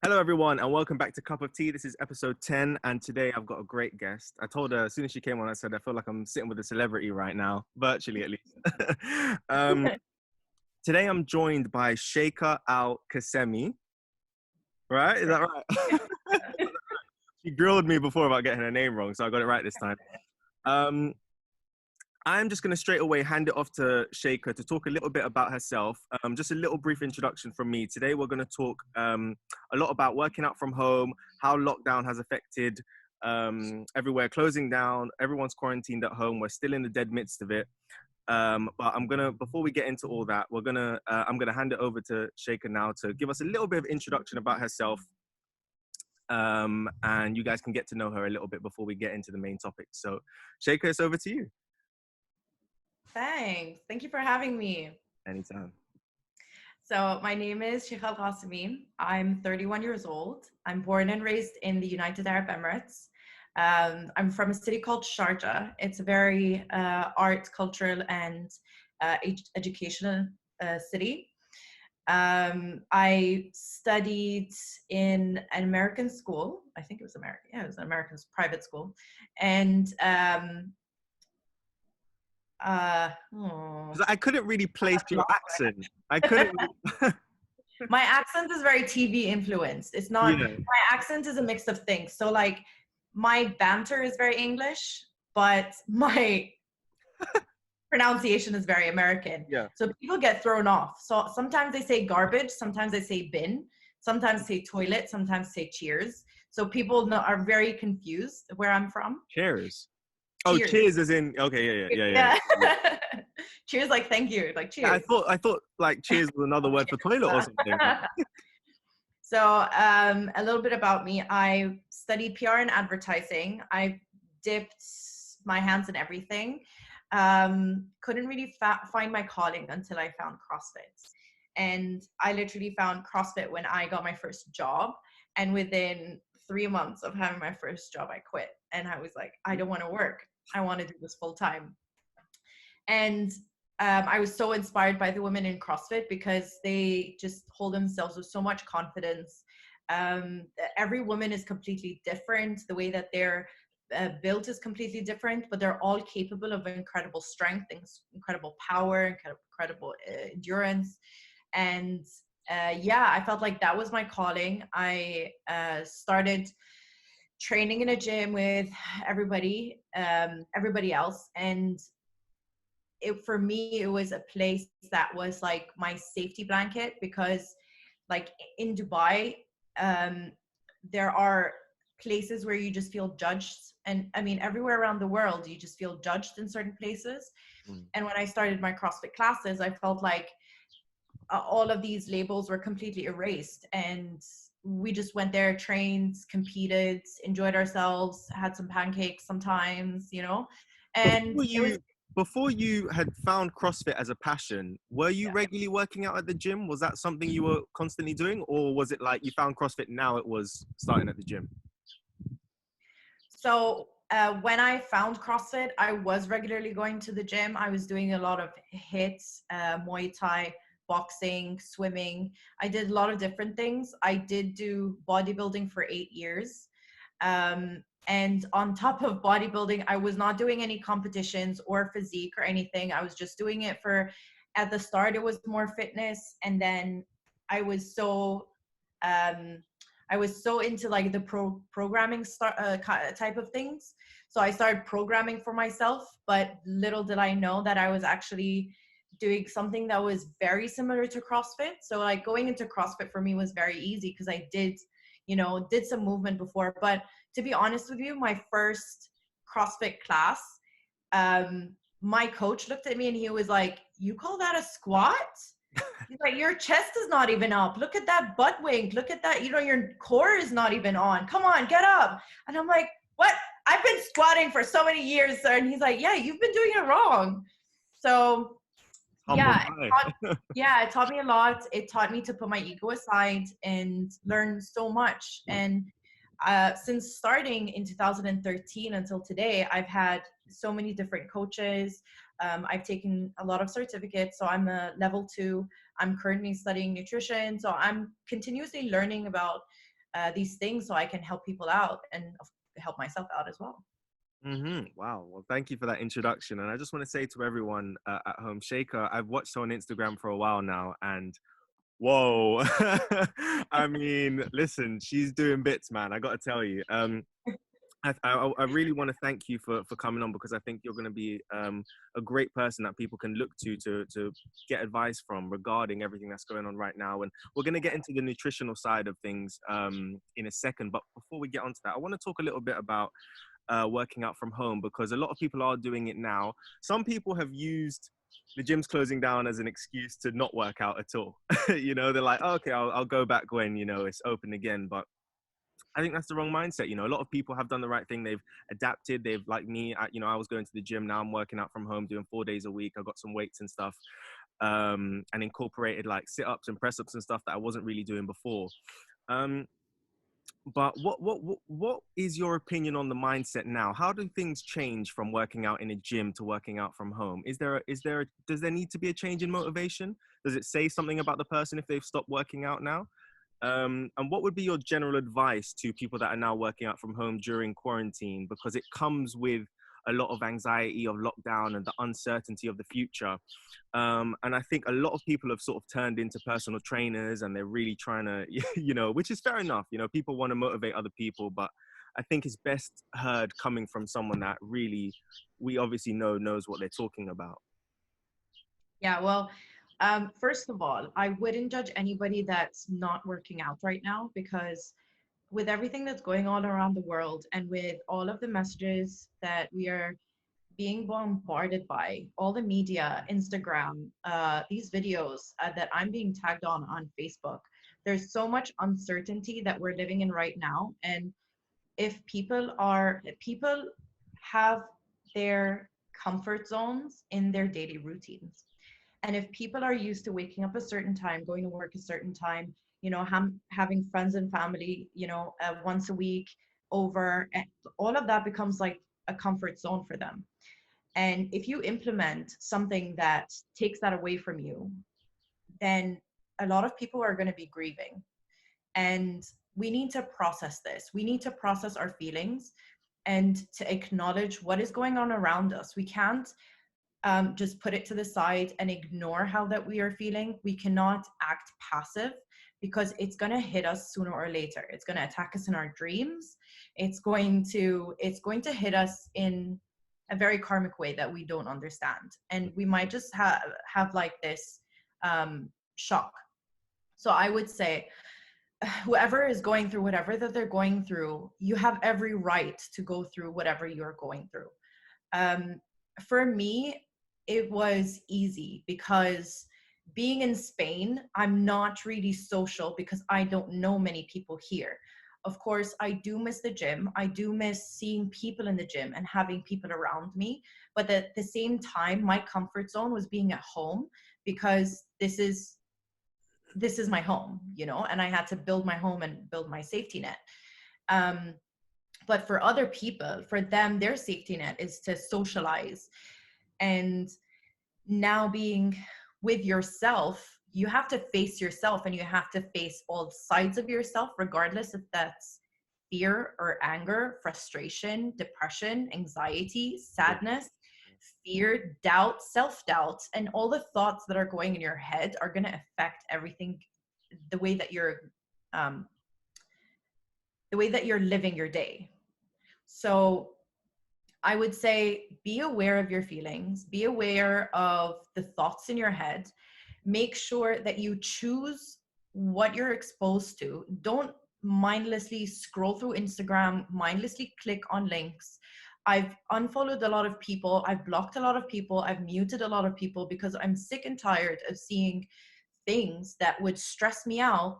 Hello, everyone, and welcome back to Cup of Tea. This is episode 10, and today I've got a great guest. I told her as soon as she came on, I said, I feel like I'm sitting with a celebrity right now, virtually at least. um, Today I'm joined by Shaikha Al Qassemi, right? Is that right? She grilled me before about getting her name wrong, so I got it right this time. Um, I'm just going to straight away hand it off to Shaikha to talk a little bit about herself. Just a little brief introduction from me. Today, we're going to talk a lot about working out from home, how lockdown has affected everywhere closing down. Everyone's quarantined at home. We're still in the dead midst of it. But before we get into all that, I'm gonna hand it over to Shaikha now to give us a little bit of introduction about herself. And you guys can get to know her a little bit before we get into the main topic. So, Shaikha, it's over to you. Thanks. Thank you for having me. Anytime. So my name is Shaikha Al Qassemi. I'm 31 years old. I'm born and raised in the United Arab Emirates. I'm from a city called Sharjah. It's a very art, cultural, and educational city. I studied in an American school. I think it was American. Yeah, it was an American private school. And I couldn't really place your accent. I couldn't. My accent is very TV influenced. It's not, Yeah. my accent is a mix of things. So like my banter is very English, but my pronunciation is very American. Yeah. So people get thrown off. So sometimes they say garbage, sometimes they say bin, sometimes they say toilet, sometimes say cheers. So people are very confused where I'm from. Cheers. Oh, cheers as in okay, yeah. Cheers, like thank you, like cheers. Yeah, I thought like cheers was another word for toilet or something. So a little bit about me. I studied PR and advertising. I dipped my hands in everything. Couldn't really find my calling until I found CrossFit. And I literally found CrossFit when I got my first job. And within 3 months of having my first job, I quit. And I was like, I don't want to work. I want to do this full time. And I was so inspired by the women in CrossFit because they just hold themselves with so much confidence. Every woman is completely different. The way that they're built is completely different, but they're all capable of incredible strength, incredible power, incredible endurance. And I felt like that was my calling. I started training in a gym with everybody else, and for me, it was a place that was like my safety blanket because like in Dubai, there are places where you just feel judged. And I mean, everywhere around the world, you just feel judged in certain places. And when I started my CrossFit classes, I felt like all of these labels were completely erased. And we just went there, trained, competed, enjoyed ourselves, had some pancakes sometimes, and Before you had found CrossFit as a passion, were you regularly working out at the gym? Was that something you were constantly doing? Or was it like you found CrossFit, now it was starting at the gym? So when I found CrossFit, I was regularly going to the gym. I was doing a lot of HIIT, Muay Thai, boxing, swimming. I did a lot of different things. I did do bodybuilding for 8 years. And on top of bodybuilding, I was not doing any competitions or physique or anything. I was just doing it at the start, it was more fitness. And then I was so into like the programming type of things. So I started programming for myself, but little did I know that I was actually doing something that was very similar to CrossFit. So like going into CrossFit for me was very easy because I did some movement before. But to be honest with you, my first CrossFit class, my coach looked at me and he was like, "You call that a squat?" He's like, "Your chest is not even up. Look at that butt wink. Look at that. Your core is not even on. Come on, get up." And I'm like, "What? I've been squatting for so many years, sir." And he's like, "Yeah, you've been doing it wrong." So it taught me a lot. It taught me to put my ego aside and learn so much. And since starting in 2013 until today, I've had so many different coaches. I've taken a lot of certificates. So I'm a level 2. I'm currently studying nutrition. So I'm continuously learning about these things so I can help people out and help myself out as well. Wow. Well, thank you for that introduction. And I just want to say to everyone at home, Shaikha, I've watched her on Instagram for a while now, and whoa, I mean, listen, she's doing bits, man. I got to tell you. I really want to thank you for coming on, because I think you're going to be a great person that people can look to get advice from regarding everything that's going on right now. And we're going to get into the nutritional side of things in a second. But before we get onto that, I want to talk a little bit about working out from home, because a lot of people are doing it now. Some people have used the gym's closing down as an excuse to not work out at all. You know, they're like, oh, okay, I'll go back when, you know, it's open again. But I think that's the wrong mindset. You know, a lot of people have done the right thing. They've adapted. They've, like me, you know, I was going to the gym. Now I'm working out from home, doing 4 days a week. I've got some weights and stuff, and incorporated like sit-ups and press-ups and stuff that I wasn't really doing before. But what is your opinion on the mindset now? How do things change from working out in a gym to working out from home? Does there need to be a change in motivation? Does it say something about the person if they've stopped working out now? And what would be your general advice to people that are now working out from home during quarantine? Because it comes with a lot of anxiety of lockdown and the uncertainty of the future. And I think a lot of people have sort of turned into personal trainers, and they're really trying to, you know, which is fair enough. You know, people want to motivate other people, but I think it's best heard coming from someone that really, we obviously knows what they're talking about. Yeah, well, first of all, I wouldn't judge anybody that's not working out right now, because with everything that's going on around the world and with all of the messages that we are being bombarded by, all the media, Instagram, these videos that I'm being tagged on Facebook, there's so much uncertainty that we're living in right now. And if people have their comfort zones in their daily routines. And if people are used to waking up a certain time, going to work a certain time, you know, having friends and family, you know, once a week over, and all of that becomes like a comfort zone for them. And if you implement something that takes that away from you, then a lot of people are going to be grieving. And we need to process this. We need to process our feelings and to acknowledge what is going on around us. We can't just put it to the side and ignore how that we are feeling. We cannot act passive, because it's going to hit us sooner or later. It's going to attack us in our dreams. It's going to hit us in a very karmic way that we don't understand, and we might just have like this shock. So I would say, whoever is going through whatever that they're going through, you have every right to go through whatever you're going through. For me, it was easy because being in Spain, I'm not really social because I don't know many people here. Of course, I do miss the gym. I do miss seeing people in the gym and having people around me. But at the same time, my comfort zone was being at home, because this is my home, you know, and I had to build my home and build my safety net. But for other people, for them, their safety net is to socialize. And now being with yourself, you have to face yourself, and you have to face all sides of yourself, regardless if that's fear or anger, frustration, depression, anxiety, sadness, fear, doubt, self-doubt, and all the thoughts that are going in your head are going to affect everything, the way that you're living your day. So I would say, be aware of your feelings, be aware of the thoughts in your head. Make sure that you choose what you're exposed to. Don't mindlessly scroll through Instagram, mindlessly click on links. I've unfollowed a lot of people, I've blocked a lot of people, I've muted a lot of people, because I'm sick and tired of seeing things that would stress me out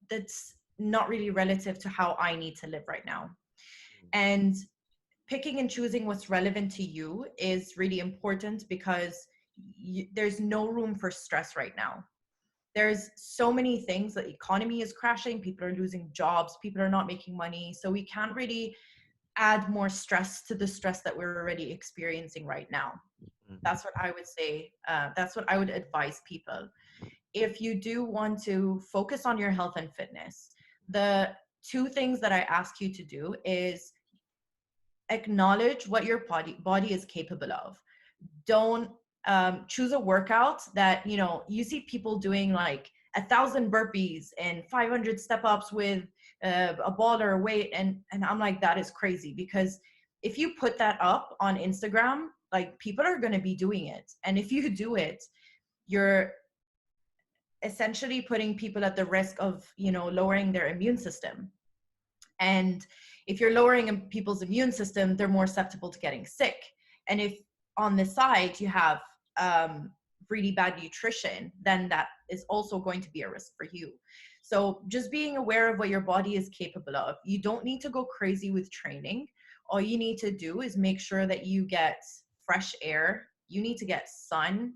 that's not really relative to how I need to live right now. And picking and choosing what's relevant to you is really important, because there's no room for stress right now. There's so many things. The economy is crashing, people are losing jobs, people are not making money. So we can't really add more stress to the stress that we're already experiencing right now. That's what I would say. That's what I would advise people. If you do want to focus on your health and fitness, the two things that I ask you to do is acknowledge what your body is capable of. Don't choose a workout that, you know, you see people doing like 1,000 burpees and 500 step ups with a ball or a weight, and I'm like, that is crazy, because if you put that up on Instagram, like, people are going to be doing it, and if you do it, you're essentially putting people at the risk of, you know, lowering their immune system. And if you're lowering people's immune system, they're more susceptible to getting sick. And if on the side you have really bad nutrition, then that is also going to be a risk for you. So just being aware of what your body is capable of. You don't need to go crazy with training. All you need to do is make sure that you get fresh air. You need to get sun.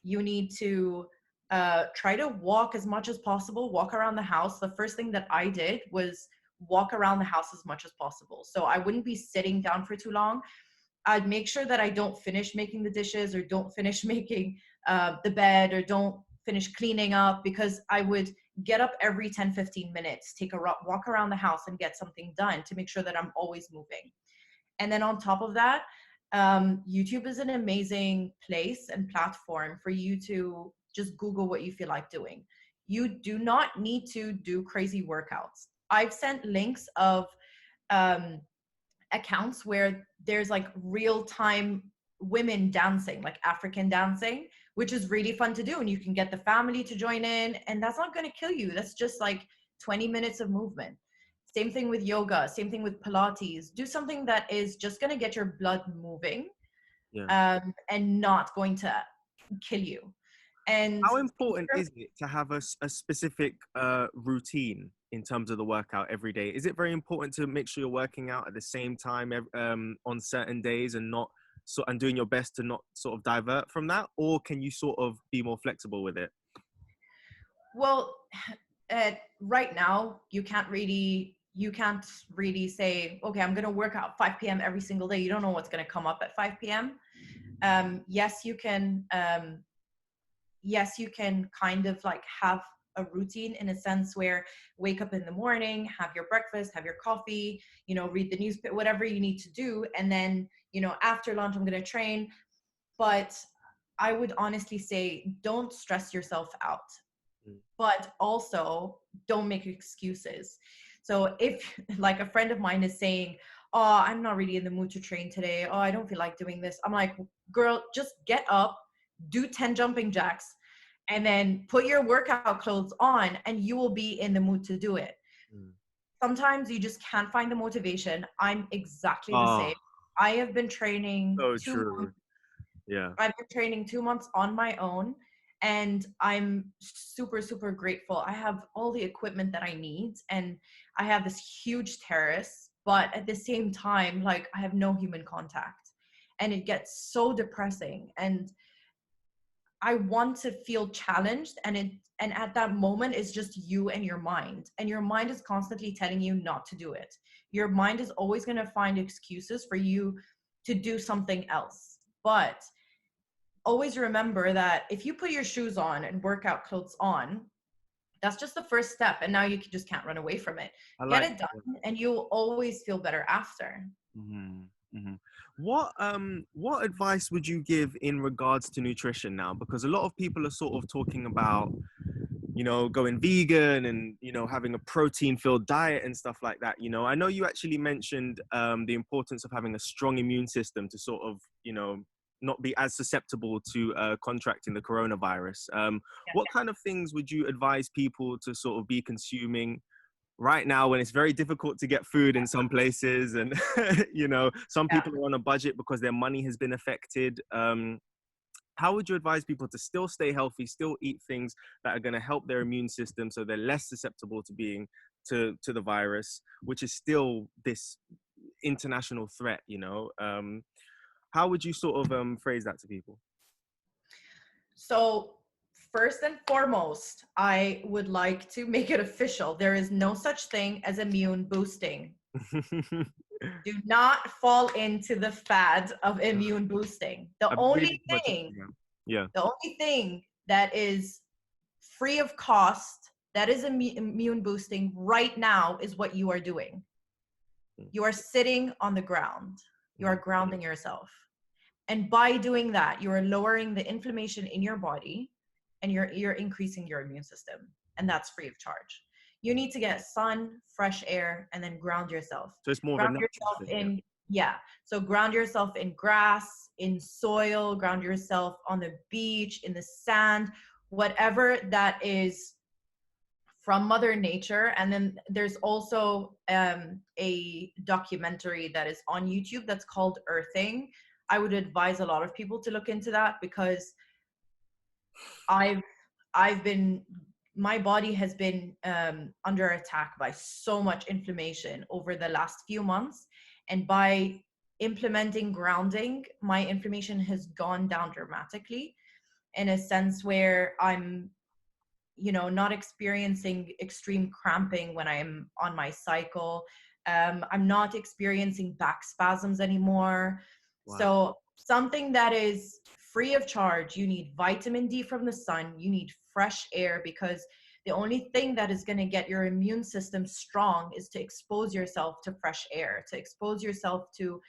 You need to try to walk as much as possible, walk around the house. The first thing that I did was walk around the house as much as possible. So I wouldn't be sitting down for too long. I'd make sure that I don't finish making the dishes, or don't finish making the bed, or don't finish cleaning up, because I would get up every 10-15 minutes, take a walk around the house and get something done to make sure that I'm always moving. And then on top of that, YouTube is an amazing place and platform for you to just Google what you feel like doing. You do not need to do crazy workouts. I've sent links of um, accounts where there's like real time women dancing, like African dancing, which is really fun to do. And you can get the family to join in, and that's not going to kill you. That's just like 20 minutes of movement. Same thing with yoga, same thing with Pilates. Do something that is just going to get your blood moving, Yeah. and not going to kill you. And How important is it to have a specific routine in terms of the workout every day? Is it very important to make sure you're working out at the same time on certain days, and not and doing your best to not sort of divert from that, or can you sort of be more flexible with it? well, right now you can't really say, okay, I'm going to work out 5 p.m. every single day. You don't know what's going to come up at 5 p.m. Yes, you can. Yes, you can kind of like have a routine, in a sense, where wake up in the morning, have your breakfast, have your coffee, you know, read the newspaper, whatever you need to do. And then, you know, after lunch, I'm going to train. But I would honestly say, don't stress yourself out, but also don't make excuses. So if like a friend of mine is saying, oh, I'm not really in the mood to train today, oh, I don't feel like doing this, I'm like, girl, just get up, do 10 jumping jacks, and then put your workout clothes on, and you will be in the mood to do it. Sometimes you just can't find the motivation. I'm exactly the Oh, same. I have been training so 2 months. true. Yeah. I've been training 2 months on my own, and I'm super, super grateful. I have all the equipment that I need, and I have this huge terrace, but at the same time, like, I have no human contact, and it gets so depressing. And I want to feel challenged, and at that moment it's just you and your mind is constantly telling you not to do it. Your mind is always going to find excuses for you to do something else. But always remember that if you put your shoes on and workout clothes on, that's just the first step, and now you just can't run away from it. I Get like. it done, and you'll always feel better after. Hmm. Hmm. What advice would you give in regards to nutrition now? Because a lot of people are sort of talking about, you know, going vegan and, you know, having a protein-filled diet and stuff like that. You know, I know you actually mentioned the importance of having a strong immune system to sort of, you know, not be as susceptible to contracting the coronavirus. What kind of things would you advise people to sort of be consuming right now, when it's very difficult to get food in some places, and you know, some Yeah. people are on a budget because their money has been affected? How would you advise people to still stay healthy, still eat things that are going to help their immune system, so they're less susceptible to being to the virus, which is still this international threat, you know? How would you sort of phrase that to people? So, first and foremost, I would like to make it official. There is no such thing as immune boosting. Do not fall into the fad of immune boosting. The I've only reading too much thing, Instagram. Yeah. the only thing that is free of cost, that is immune boosting right now, is what you are doing. You are sitting on the ground. You are grounding yourself. And by doing that, you are lowering the inflammation in your body, and you're increasing your immune system. And that's free of charge. You need to get sun, fresh air, and then ground yourself. So it's more of a Ground natural yourself thing. in, yeah. So ground yourself in grass, in soil, ground yourself on the beach, in the sand, whatever that is from Mother Nature. And then there's also a documentary that is on YouTube that's called Earthing. I would advise a lot of people to look into that, because I've been, my body has been under attack by so much inflammation over the last few months. And by implementing grounding, my inflammation has gone down dramatically, in a sense where I'm, not experiencing extreme cramping when I'm on my cycle. I'm not experiencing back spasms anymore. Wow. So something that is free of charge, you need vitamin D from the sun, you need fresh air, because the only thing that is going to get your immune system strong is to expose yourself to fresh air, to expose yourself to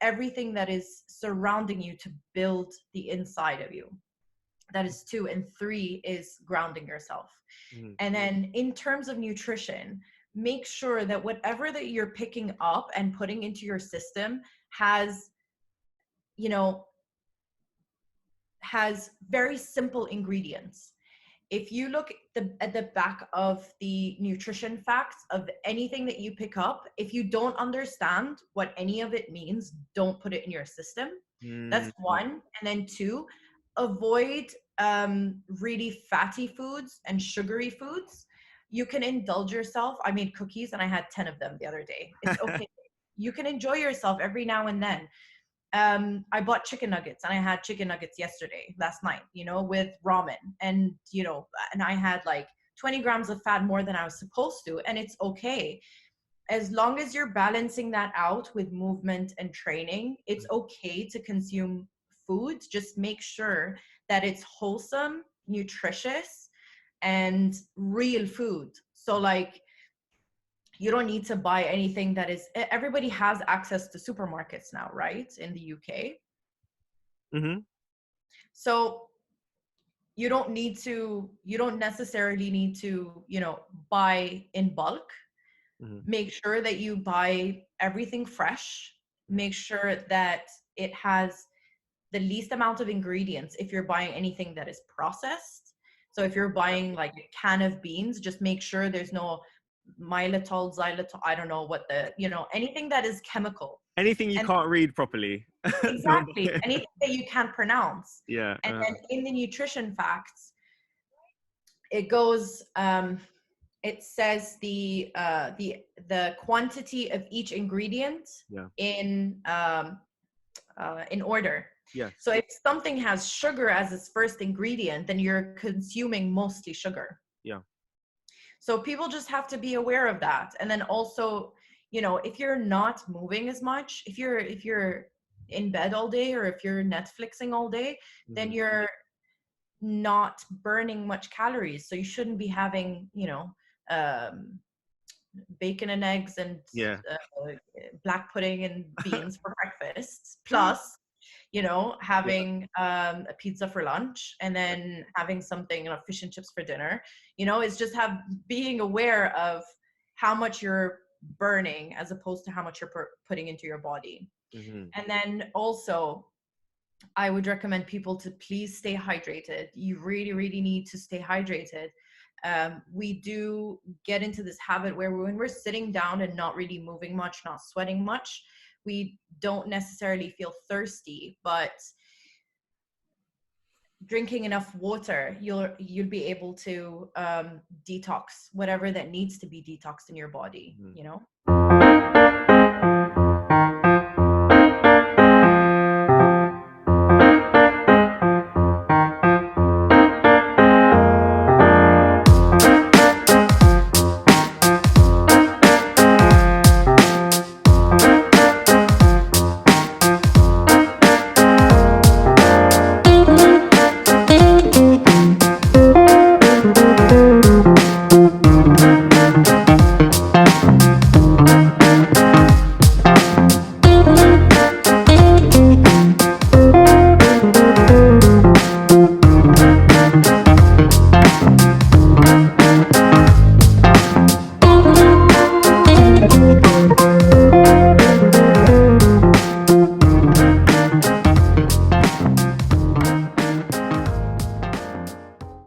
everything that is surrounding you, to build the inside of you. That is 2. And 3 is grounding yourself. And then in terms of nutrition, make sure that whatever that you're picking up and putting into your system has, has very simple ingredients. If you look at the back of the nutrition facts of anything that you pick up, if you don't understand what any of it means, don't put it in your system. That's 1. And then 2, avoid really fatty foods and sugary foods. You can indulge yourself. I made cookies and I had 10 of them the other day. It's okay. You can enjoy yourself every now and then. I bought chicken nuggets and I had chicken nuggets last night, with ramen, and, and I had like 20 grams of fat more than I was supposed to. And it's okay. As long as you're balancing that out with movement and training, it's okay to consume food. Just make sure that it's wholesome, nutritious, and real food. So like, you don't need to buy anything that is, everybody has access to supermarkets now, right? In the UK. So you don't necessarily need to, buy in bulk. Make sure that you buy everything fresh. Make sure that it has the least amount of ingredients if you're buying anything that is processed. So if you're buying like a can of beans, just make sure there's no xylitol, I don't know what anything that is chemical. Anything you can't read properly. Exactly. Anything that you can't pronounce. Yeah. And then in the nutrition facts, it goes, it says the quantity of each ingredient in order. Yeah. So if something has sugar as its first ingredient, then you're consuming mostly sugar. Yeah. So people just have to be aware of that. And then also, if you're not moving as much, if you're in bed all day, or if you're Netflixing all day, then you're not burning much calories. So you shouldn't be having, bacon and eggs and black pudding and beans for breakfast, plus having a pizza for lunch, and then having something, fish and chips for dinner. It's just being aware of how much you're burning as opposed to how much you're putting into your body. And then also, I would recommend people to please stay hydrated. You really, really need to stay hydrated. We do get into this habit where when we're sitting down and not really moving much, not sweating much, we don't necessarily feel thirsty, but drinking enough water, you'll be able to detox whatever that needs to be detoxed in your body,